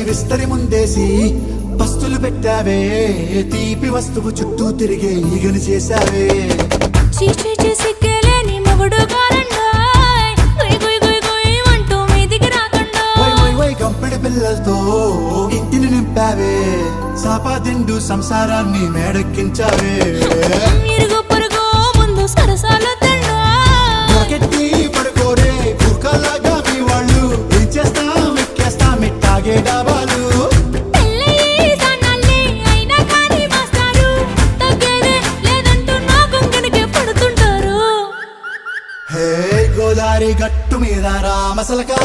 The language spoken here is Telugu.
విస్తరి ముందేసి పస్తులు పెట్టావే, తీపి వస్తువు చుట్టూ తిరిగే ఈగను చేశావే. చీచీ చేసి కేలేని మొగుడు గారండాయ్, గుయ్ గుయ్ గుయ్ గుయ్ అంటూ మీదికి రాకుండా కంపెడి పిల్లలతో ఇంటిని నింపావే, సాపాదిండు సంసారాన్ని మేడెక్కించావే. ఇరుగు పొరుగు ముందు సరసాలు తిండా నాకెట్టి పడుకోరే కుక్కలాగా మీ వాళ్ళు, ఏం చేస్తాం ఎక్కేస్తాం ఇట్టాగే డాబాలు. పెళ్ళయి సన్నాళ్ళే అయినా కానీ మాస్టారు, తగ్గేదే లేదంటూ నా కొంగడికే పడుతుంటారు. హే గోదారి గట్టు మీద రామసలకా